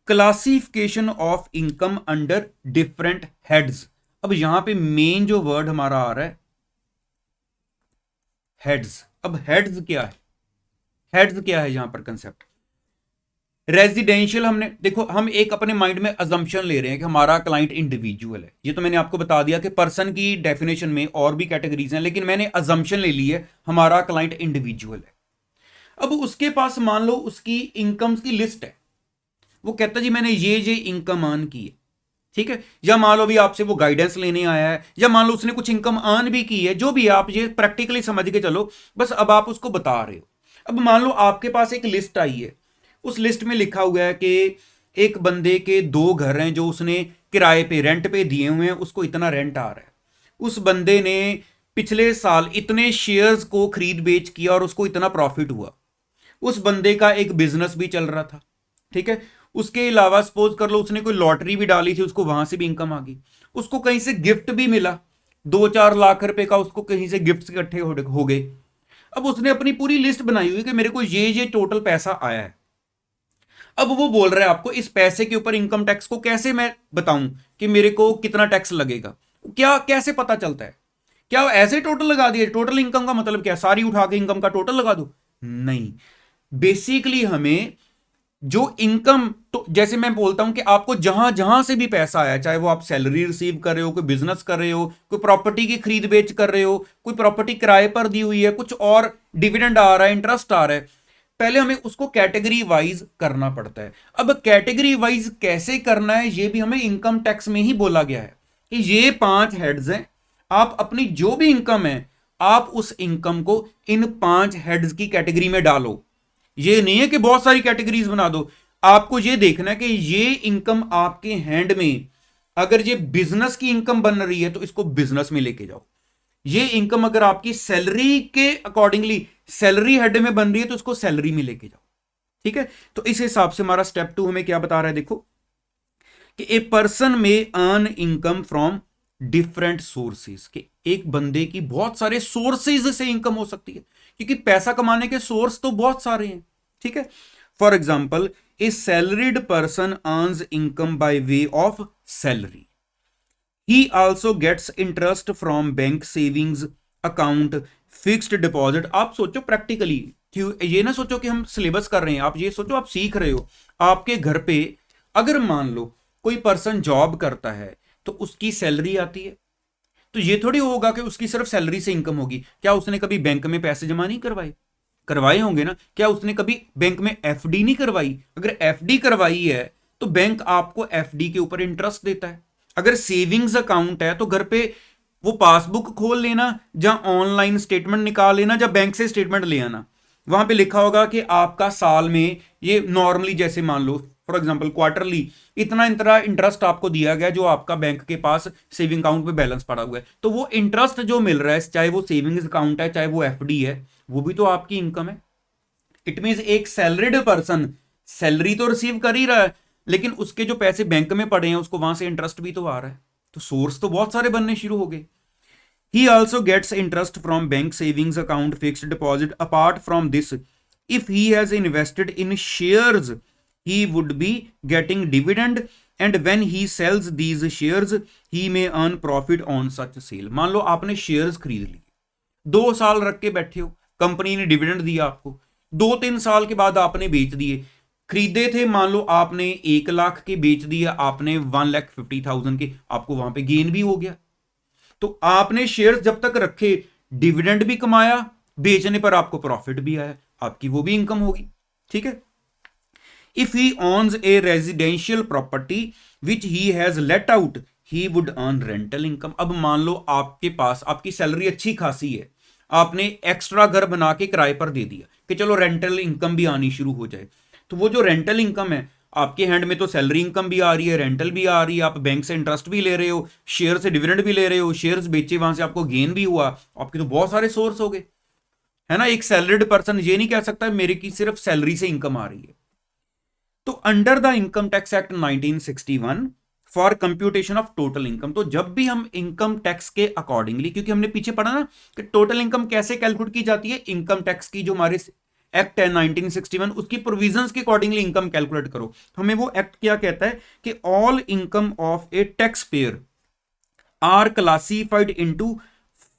[SPEAKER 1] classification of income under different heads. अब यहां पे मेन जो वर्ड हमारा आ रहा है हेड्स। अब हेड्स क्या है, हेड्स क्या है यहां पर कंसेप्ट रेजिडेंशियल। हमने देखो, हम एक अपने माइंड में अजम्पशन ले रहे हैं कि हमारा क्लाइंट इंडिविजुअल है, ये तो मैंने आपको बता दिया कि पर्सन की डेफिनेशन में और भी कैटेगरीज हैं, लेकिन मैंने अजम्पशन ले ली है हमारा क्लाइंट इंडिविजुअल है। अब उसके पास मान लो उसकी इनकम्स की लिस्ट है, वो कहता है जी मैंने ये इनकम अर्न की है। ठीक है, या मान लो भी आपसे वो गाइडेंस लेने आया है, या मान लो उसने कुछ इनकम अर्न भी की है, जो भी आप ये प्रैक्टिकली समझ के चलो, बस अब आप उसको बता रहे हो। अब मान लो आपके पास एक लिस्ट आई है, उस लिस्ट में लिखा हुआ है कि एक बंदे के 2 घर हैं जो उसने किराए पे रेंट पे दिए हुए हैं, उसको इतना रेंट आ रहा है। उस बंदे ने पिछले साल इतने शेयर्स को खरीद बेच किया और उसको इतना प्रॉफिट हुआ। उस बंदे का एक बिजनेस भी चल रहा था। ठीक है, उसके अलावा सपोज कर लो उसने कोई लॉटरी भी डाली थी, उसको वहां से भी इनकम आ गई। उसको कहीं से गिफ्ट भी मिला, 2-4 लाख रुपए का उसको कहीं से गिफ्ट इकट्ठे हो गए। अब उसने अपनी पूरी लिस्ट बनाई हुई कि मेरे को ये टोटल पैसा आया है। अब वो बोल रहा है आपको इस पैसे के ऊपर इनकम टैक्स को कैसे मैं बताऊं कि मेरे को कितना टैक्स लगेगा, क्या कैसे पता चलता है? क्या ऐसे टोटल लगा दिया? टोटल इनकम का मतलब क्या, सारी उठा के इनकम का टोटल लगा दो? नहीं, बेसिकली हमें जो इनकम, तो जैसे मैं बोलता हूं कि आपको जहां जहां से भी पैसा आया, चाहे वो आप सैलरी रिसीव कर रहे हो, कोई बिजनेस कर रहे हो, कोई प्रॉपर्टी की खरीद बेच कर रहे हो, कोई प्रॉपर्टी किराए पर दी हुई है, कुछ और डिविडेंड आ रहा है, इंटरेस्ट आ रहा है, पहले हमें उसको कैटेगरी वाइज करना पड़ता है। अब कैटेगरी वाइज कैसे करना है ये भी हमें इनकम टैक्स में ही बोला गया है कि ये 5 हेड्स हैं, आप अपनी जो भी इनकम है आप उस इनकम को इन 5 हेड्स की कैटेगरी में डालो। ये नहीं है कि बहुत सारी कैटेगरीज बना दो, आपको ये देखना है कि ये इनकम आपके हैंड में, अगर ये बिजनेस की इनकम बन रही है तो इसको बिजनेस में लेके जाओ। ये इनकम अगर आपकी सैलरी के अकॉर्डिंगली सैलरी हेड में बन रही है तो उसको सैलरी में लेके जाओ। ठीक है, तो इस हिसाब से हमारा स्टेप 2 हमें क्या बता रहा है, देखो कि ए पर्सन में earn income from different sources, के एक बंदे की बहुत सारे सोर्सेज से इनकम हो सकती है, क्योंकि पैसा कमाने के सोर्स तो बहुत सारे हैं। ठीक है, for example a salaried person earns income by way of salary, he also gets interest from bank savings account fixed deposit. आप सोचो प्रैक्टिकली, क्यों ये ना सोचो कि हम सिलेबस कर रहे हैं, आप ये सोचो आप सीख रहे हो। आपके घर पे अगर मान लो कोई पर्सन जॉब करता है तो उसकी सैलरी आती है, तो ये थोड़ी होगा कि उसकी सिर्फ सैलरी से इनकम होगी। क्या उसने कभी बैंक में पैसे जमा नहीं करवाए? करवाए होंगे ना। क्या उसने कभी बैंक में एफडी नहीं करवाई? अगर एफडी करवाई है तो बैंक आपको एफडी के ऊपर इंटरेस्ट देता है। अगर सेविंग्स अकाउंट है तो घर पे वो पासबुक खोल लेना, या ऑनलाइन स्टेटमेंट निकाल लेना, या बैंक से स्टेटमेंट ले आना, वहां पे लिखा होगा कि आपका साल में ये नॉर्मली जैसे मान लो फॉर एग्जांपल क्वार्टरली इतना इतना इंटरेस्ट आपको दिया गया जो आपका बैंक के पास सेविंग अकाउंट में बैलेंस पड़ा हुआ है। तो वो इंटरेस्ट जो मिल रहा है, चाहे वो सेविंग्स अकाउंट है चाहे वो एफडी है, वो भी तो आपकी इनकम है। इट मीन एक सैलरीड पर्सन सैलरी तो रिसीव कर ही रहा है, लेकिन उसके जो पैसे बैंक में पड़े हैं उसको वहां से इंटरेस्ट भी तो आ रहा है। तो सोर्स तो बहुत सारे बनने शुरू हो गए। He also gets interest from bank savings account fixed deposit. Apart from this, if he has invested in shares, he would be getting dividend, and when he sells these shares, he may earn profit on such sale. मान लो आपने shares खरीद लिए, 2 साल रख के बैठे हो, company ने डिविडेंड दिया आपको, 2-3 साल के बाद आपने बेच दिए। खरीदे थे मान लो आपने 1 लाख के, बेच दिया आपने 1,50,000 के, आपको वहां पे गेन भी हो गया। तो आपने शेयर्स जब तक रखे, डिविडेंड भी कमाया, बेचने पर आपको प्रॉफिट भी आया, आपकी वो भी इनकम होगी। ठीक है। If he owns a residential property which he has let out, he would earn rental income. अब मान लो आपके पास आपकी सैलरी अच्छी खासी है, आपने एक्स्ट्रा घर बना के किराए पर दे दिया कि चलो रेंटल इनकम भी आनी शुरू हो जाए। तो वो जो रेंटल इनकम है, आपके हैंड में तो सैलरी इनकम भी आ रही है, रेंटल भी आ रही है, आप बैंक से इंटरेस्ट भी ले रहे हो, शेयर से डिविडेंड भी ले रहे हो, शेयर्स बेचे वहां से आपको गेन भी हुआ, आपके तो बहुत सारे सोर्स हो गए, है ना। एक सैलरीड पर्सन ये नहीं कह सकता मेरे की सिर्फ सैलरी से इनकम आ रही है। तो under the income tax act 1961 for computation of total income, तो जब भी हम इनकम टैक्स के अकॉर्डिंगली, क्योंकि हमने पीछे पढ़ा ना कि टोटल इनकम कैसे कैलकुलेट की जाती है, इनकम टैक्स की जो हमारे एक्ट है 1961 उसकी प्रोविजंस के अकॉर्डिंगली इनकम कैलकुलेट करो। हमें वो एक्ट क्या कहता है कि all income of a tax payer are classified into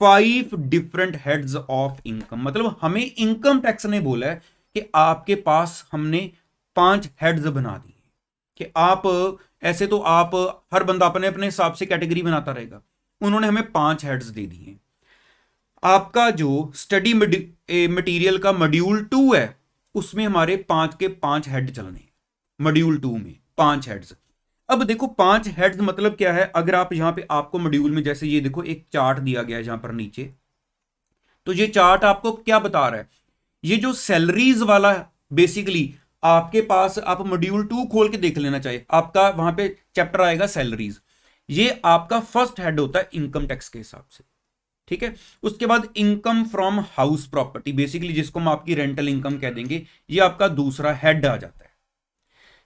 [SPEAKER 1] 5 different heads of income. मतलब हमें इनकम टैक्स ने बोला है कि आपके पास हमने 5 हेड्स बना दिए कि आप ऐसे तो आप हर बंदा अपने अपने हिसाब से कैटेगरी बनाता रहेगा, उन्होंने हमें 5 हेड्स दे दिए। आपका जो स्टडी मटेरियल का मॉड्यूल 2 है उसमें हमारे 5 के 5 हेड चलने हैं, मॉड्यूल 2 में 5 हेड्स। अब देखो 5 हेड्स मतलब क्या है, अगर आप यहां पे आपको मॉड्यूल में जैसे ये देखो एक चार्ट दिया गया है जहां पर नीचे, तो ये चार्ट आपको क्या बता रहा है, ये जो सैलरीज वाला बेसिकली आपके पास, आप मॉड्यूल 2 खोल के देख लेना चाहिए, आपका वहां पे चैप्टर आएगा सैलरीज, ये आपका फर्स्ट हेड होता है इनकम टैक्स के हिसाब से। ठीक है। उसके बाद income from house property, basically जिसको हम आपकी रेंटल इनकम कह देंगे, ये आपका दूसरा हेड आ जाता है।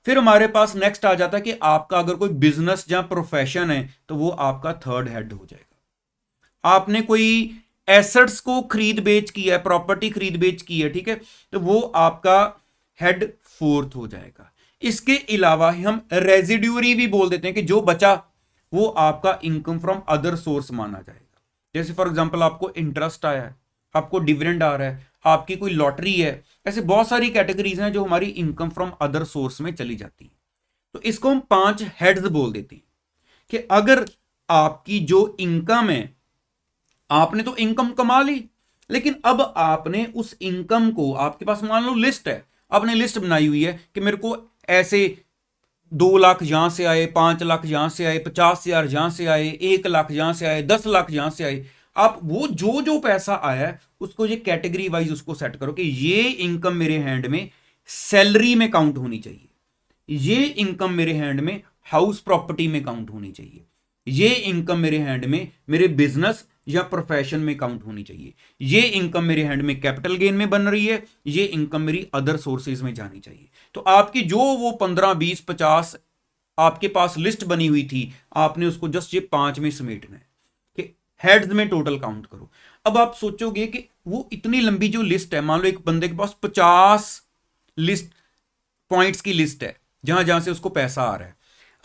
[SPEAKER 1] फिर हमारे पास नेक्स्ट आ जाता है कि आपका अगर कोई बिजनेस या प्रोफेशन है तो वो आपका थर्ड हेड हो जाएगा। आपने कोई एसेट्स को खरीद बेच किया है, प्रॉपर्टी खरीद बेच की है, ठीक है, तो वो आपका हेड फोर्थ हो जाएगा। इसके अलावा हम रेजिड्यूरी भी बोल देते हैं कि जो बचा वो आपका इनकम फ्रॉम अदर सोर्स माना जाएगा। जैसे फॉर एग्जांपल आपको इंटरेस्ट आया है, आपको डिविडेंड आ रहा है, आपकी कोई लॉटरी है, ऐसे बहुत सारी कैटेगरीज हैं जो हमारी इनकम फ्रॉम अदर सोर्स में चली जाती है। तो इसको हम 5 हेड्स बोल देते हैं कि अगर आपकी जो इनकम है, आपने तो इनकम कमा ली, लेकिन अब आपने उस इनकम को, आपके पास मान लो लिस्ट है, आपने लिस्ट बनाई हुई है कि मेरे को ऐसे 2 लाख यहां से आए, 5 लाख यहां से आए, 50,000 यहां से आए, 1 लाख यहां से आए, 10 लाख यहां से आए। आप वो जो जो पैसा आया है उसको ये कैटेगरी वाइज उसको सेट करो कि ये इनकम मेरे हैंड में सैलरी में काउंट होनी चाहिए, ये इनकम मेरे हैंड में हाउस प्रॉपर्टी में काउंट होनी चाहिए, ये इनकम मेरे हैंड में मेरे बिजनेस या प्रोफेशन में काउंट होनी चाहिए, ये इनकम मेरे हैंड में कैपिटल गेन में बन रही है, ये इनकम मेरी अदर सोर्सेज में जानी चाहिए। तो आपकी जो वो 15, 20, 50 आपके पास लिस्ट बनी हुई थी, आपने उसको जस्ट ये 5 में समेटना है कि हेड्स में टोटल काउंट करो। अब आप सोचोगे कि वो इतनी लंबी जो लिस्ट है, मान लो एक बंदे के पास 50 लिस्ट पॉइंट्स की लिस्ट है जहां जहां से उसको पैसा आ रहा है।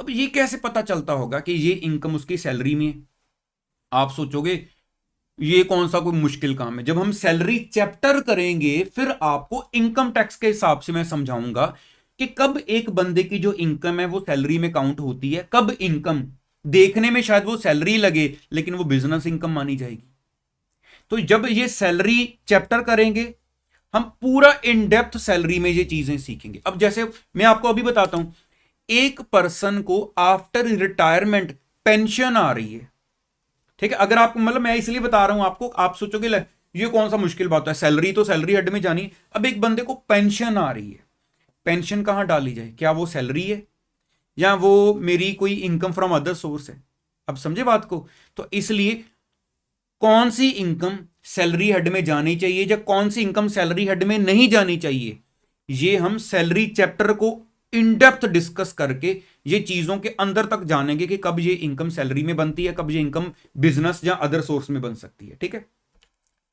[SPEAKER 1] अब ये कैसे पता चलता होगा कि ये इनकम उसकी सैलरी में है? आप सोचोगे ये कौन सा कोई मुश्किल काम है। जब हम सैलरी चैप्टर करेंगे फिर आपको इनकम टैक्स के हिसाब से मैं समझाऊंगा कि कब एक बंदे की जो इनकम है वो सैलरी में काउंट होती है, कब इनकम देखने में शायद वो सैलरी लगे लेकिन वो बिजनेस इनकम मानी जाएगी। तो जब ये सैलरी चैप्टर करेंगे हम पूरा इन डेप्थ सैलरी में ये चीजें सीखेंगे। अब जैसे मैं आपको अभी बताता हूं, एक पर्सन को आफ्टर रिटायरमेंट पेंशन आ रही है, ठीक है। अगर आपको मतलब मैं इसलिए बता रहा हूं आपको, आप सोचोगे ये कौन सा मुश्किल बात है, सैलरी तो सैलरी हेड में जानी। अब एक बंदे को पेंशन आ रही है, पेंशन कहां डाली जाए, क्या वो सैलरी है या वो मेरी कोई इनकम फ्रॉम अदर सोर्स है? अब समझे बात को। तो इसलिए कौन सी इनकम सैलरी हेड में जानी चाहिए या कौन सी इनकम सैलरी हेड में नहीं जानी चाहिए, ये हम सैलरी चैप्टर को इन डेप्थ डिस्कस करके ये चीजों के अंदर तक जानेंगे कि कब ये इनकम सैलरी में बनती है, कब ये इनकम बिजनेस या अदर सोर्स में बन सकती है, ठीक है।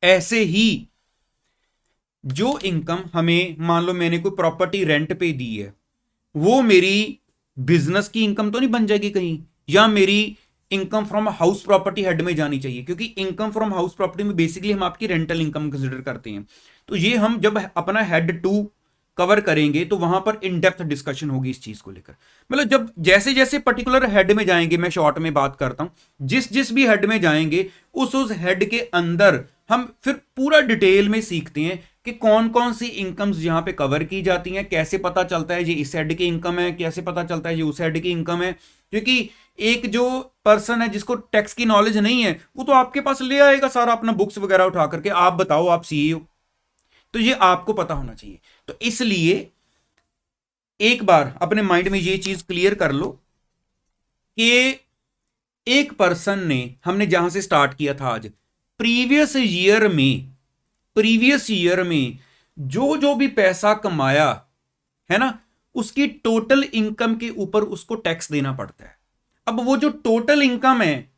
[SPEAKER 1] ऐसे ही जो इनकम हमें, मान लो मैंने कोई प्रॉपर्टी रेंट पे दी है, वो मेरी बिजनेस की इनकम तो नहीं बन जाएगी कहीं, या मेरी income from house property head में जानी चाहिए, क्योंकि इनकम फ्रॉम हाउस प्रॉपर्टी में बेसिकली हम आपकी रेंटल इनकम कंसिडर करते हैं। तो ये हम जब अपना हेड 2 कवर करेंगे तो वहां पर इन डेप्थ डिस्कशन होगी इस चीज को लेकर। मतलब जब जैसे जैसे पर्टिकुलर हेड में जाएंगे, मैं शॉर्ट में बात करता हूं, जिस जिस भी हेड में जाएंगे उस हेड के अंदर हम फिर पूरा डिटेल में सीखते हैं कि कौन कौन सी इनकम्स यहां पे कवर की जाती हैं, कैसे पता चलता है ये इस हेड की इनकम है, कैसे पता चलता है ये उस हेड की इनकम है। क्योंकि एक जो पर्सन है जिसको टैक्स की नॉलेज नहीं है वो तो आपके पास ले आएगा सारा अपना बुक्स वगैरह उठा करके, आप बताओ आप सीईओ, तो ये आपको पता होना चाहिए। तो इसलिए एक बार अपने माइंड में ये चीज क्लियर कर लो कि एक पर्सन ने, हमने जहां से स्टार्ट किया था आज, प्रीवियस ईयर में जो जो भी पैसा कमाया है ना, उसकी टोटल इनकम के ऊपर उसको टैक्स देना पड़ता है। अब वो जो टोटल इनकम है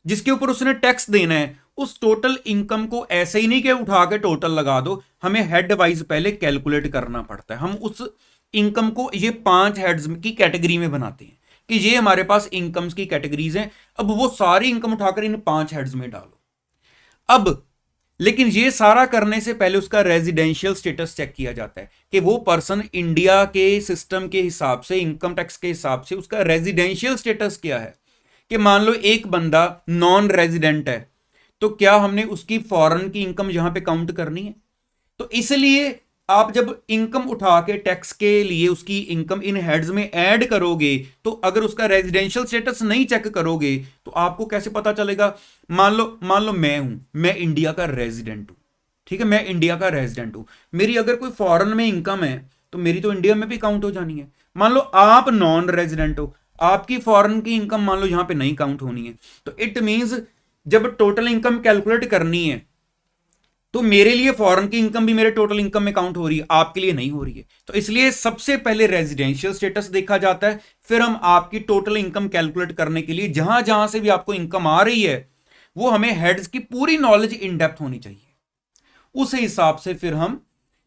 [SPEAKER 1] जिसके ऊपर उसने टैक्स देना है, उस टोटल इनकम को ऐसे ही नहीं कि उठा के टोटल लगा दो, हमें हेड वाइज पहले कैलकुलेट करना पड़ता है। हम उस इनकम को ये 5 हेड्स की कैटेगरी में बनाते हैं कि ये हमारे पास इनकम्स की कैटेगरीज हैं। अब वो सारी इनकम उठाकर इन 5 हेड्स में डालो। अब लेकिन ये सारा करने से पहले उसका रेजिडेंशियल स्टेटस चेक किया जाता है कि वो पर्सन इंडिया के सिस्टम के हिसाब से, इनकम टैक्स के हिसाब से उसका रेजिडेंशियल स्टेटस क्या है। कि मान लो एक बंदा नॉन रेजिडेंट है, तो क्या हमने उसकी फॉरेन की इनकम यहां पे काउंट करनी है? तो इसलिए आप जब इनकम उठा के टैक्स के लिए उसकी इनकम इन हेड्स में ऐड करोगे, तो अगर उसका रेजिडेंशियल स्टेटस नहीं चेक करोगे तो आपको कैसे पता चलेगा? मान लो मैं इंडिया का रेजिडेंट हूं, ठीक है, मैं इंडिया का रेजिडेंट हूं, मेरी अगर कोई फॉरेन में इनकम है तो मेरी तो इंडिया में भी काउंट हो जानी है। मान लो आप नॉन रेजिडेंट हो, आपकी फॉरेन की इनकम मान लो यहां पे नहीं काउंट होनी है, तो इट मींस जब टोटल इनकम कैलकुलेट करनी है तो मेरे लिए फॉरेन की इनकम भी मेरे टोटल इनकम में काउंट हो रही है, आपके लिए नहीं हो रही है। तो इसलिए सबसे पहले रेजिडेंशियल स्टेटस देखा जाता है, फिर हम आपकी टोटल इनकम कैलकुलेट करने के लिए जहां जहां से भी आपको इनकम आ रही है वो हमें हेड्स की पूरी नॉलेज इन डेप्थ होनी चाहिए। उस हिसाब से फिर हम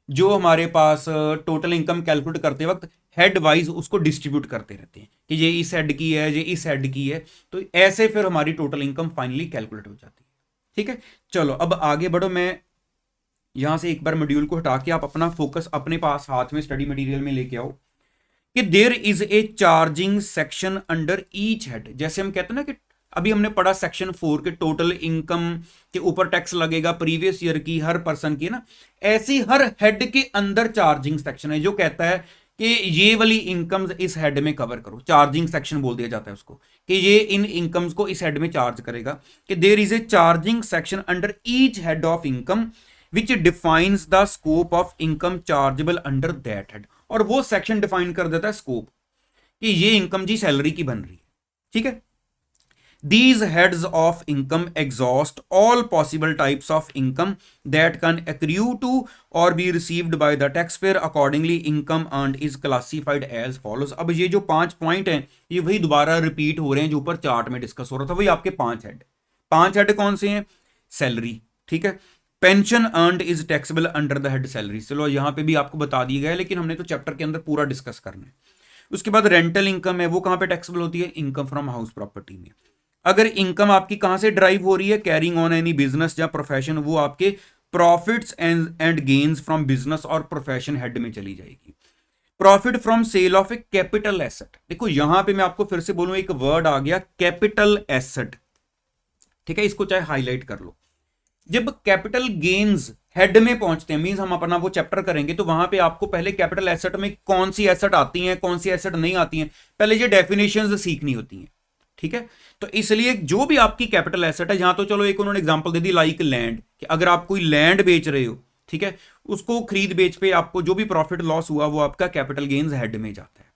[SPEAKER 1] जो हमारे पास टोटल इनकम कैलकुलेट करते वक्त हेड वाइज उसको डिस्ट्रीब्यूट करते रहते हैं कि ये इस हेड की है, ये इस हेड की है, तो ऐसे फिर हमारी टोटल इनकम फाइनली कैलकुलेट हो जाती है। ठीक है, चलो अब आगे बढ़ो। मैं यहां से एक बार मॉड्यूल को हटा के आप अपना फोकस अपने पास हाथ में स्टडी मटेरियल में लेके आओ कि there is a charging section under each head. जैसे हम कहते हैं ना कि अभी हमने पढ़ा सेक्शन 4 के टोटल इनकम के ऊपर टैक्स लगेगा प्रीवियस ईयर की हर पर्सन की ना, ऐसी हर हेड के अंदर चार्जिंग सेक्शन है जो कहता है कि ये वाली इनकम्स इस हेड में कवर करो। चार्जिंग सेक्शन बोल दिया जाता है उसको कि ये इन इनकम्स को इस हेड में चार्ज करेगा। कि there is a charging section under each head of income which defines the scope of income chargeable under that head. और वो सेक्शन डिफाइन कर देता है स्कोप कि ये इनकम जी सैलरी की बन रही है। ठीक है, these heads of income exhaust all possible types of income that can accrue to or be received by the taxpayer. Accordingly income earned is classified as follows. अब ये जो 5 पॉइंट हैं ये वही दोबारा रिपीट हो रहे हैं जो ऊपर चार्ट में डिस्कस हो रहा था, वही आपके 5 हेड कौन से हैं? सैलरी, ठीक है, pension earned is taxable under the head salary. चलो यहां पे भी आपको बता दिया गया है, लेकिन हमने तो चैप्टर के अंदर पूरा डिस्कस करना है। उसके बाद रेंटल इनकम है, वो कहां पे टैक्सेबल होती है? इनकम फ्रॉम हाउस प्रॉपर्टी में। अगर इनकम आपकी कहां से ड्राइव हो रही है? कैरिंग ऑन एनी बिजनेस या प्रोफेशन, वो आपके profits and gains from business और प्रोफेशन हेड में चली जाएगी। Profit from sale of a capital asset, देखो यहां पे मैं आपको फिर से बोलूं, एक वर्ड आ गया कैपिटल एसेट, ठीक है, इसको चाहे हाईलाइट कर लो। जब कैपिटल गेन्स हेड में पहुंचते हैं, मींस हम अपना वो चैप्टर करेंगे तो वहां पे आपको पहले कैपिटल एसेट में कौन सी एसेट आती हैं, कौन सी एसेट नहीं आती हैं, पहले ये डेफिनेशंस सीखनी होती हैं, ठीक है। तो इसलिए जो भी आपकी कैपिटल एसेट है, जहां तो चलो एक उन्होंने एग्जांपल दे दी लाइक लैंड, कि अगर आप कोई लैंड बेच रहे हो, ठीक है, उसको खरीद बेच पे आपको जो भी प्रॉफिट लॉस हुआ वो आपका कैपिटल गेन्स हेड में जाता है।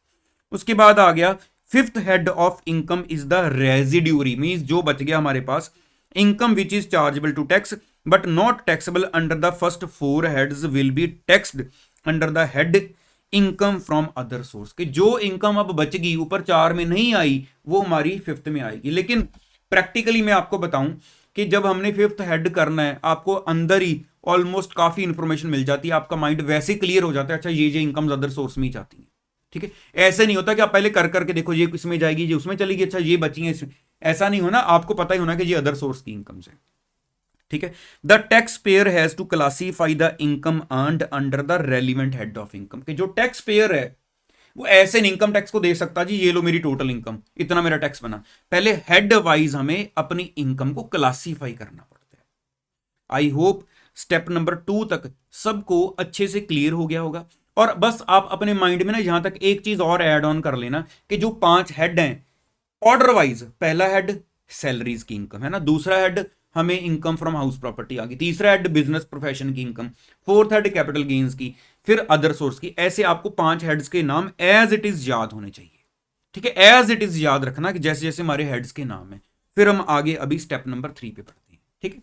[SPEAKER 1] उसके बाद आ गया fifth head of income is the residuary, means जो बच गया हमारे पास, income which is chargeable to tax but not taxable under the first 4 heads will be taxed under the head income from other source, कि जो income अब बच गई ऊपर 4 में नहीं आई वो हमारी फिफ्थ में आएगी। लेकिन प्रैक्टिकली मैं आपको बताऊं कि जब हमने फिफ्थ हेड करना है, आपको अंदर ही ऑलमोस्ट काफी इंफॉर्मेशन मिल जाती है, आपका माइंड वैसे क्लियर हो जाता है, अच्छा ये इनकम अदर सोर्स में ही जाती है, ठीक है। ऐसे नहीं होता कि आप पहले कर करके देखो ये किसमें जाएगी, ये उसमें चलेगी, अच्छा ये बची है इसमें, ऐसा नहीं होना, आपको पता ही होना कि ये अदर सोर्स की इनकम है, ठीक है। The tax payer has to classify the income earned under the relevant head of income, कि जो टैक्स पेयर है वो ऐसे इनकम टैक्स को दे सकता जी ये लो मेरी टोटल इनकम, इतना मेरा टैक्स बना, पहले हेड वाइज हमें अपनी इनकम को क्लासीफाई करना पड़ता है। आई होप स्टेप नंबर 2 तक सबको अच्छे से क्लियर हो गया होगा। और बस आप अपने माइंड में ना यहां तक एक चीज और ऐड ऑन कर लेना कि जो 5 हेड हैं ऑर्डर वाइज, पहला हेड सैलरीज की इनकम है ना, दूसरा हेड हमें इनकम फ्रॉम हाउस प्रॉपर्टी आ गई, तीसरा हेड बिजनेस प्रोफेशन की income, fourth head capital gains की, फिर अदर सोर्स की। ऐसे आपको 5 हेड्स के नाम एज इट इज याद होने चाहिए, ठीक है, एज इट इज याद रखना कि जैसे जैसे हमारे हेड्स के नाम है। फिर हम आगे अभी स्टेप नंबर 3 पे पढ़ते हैं, ठीक है।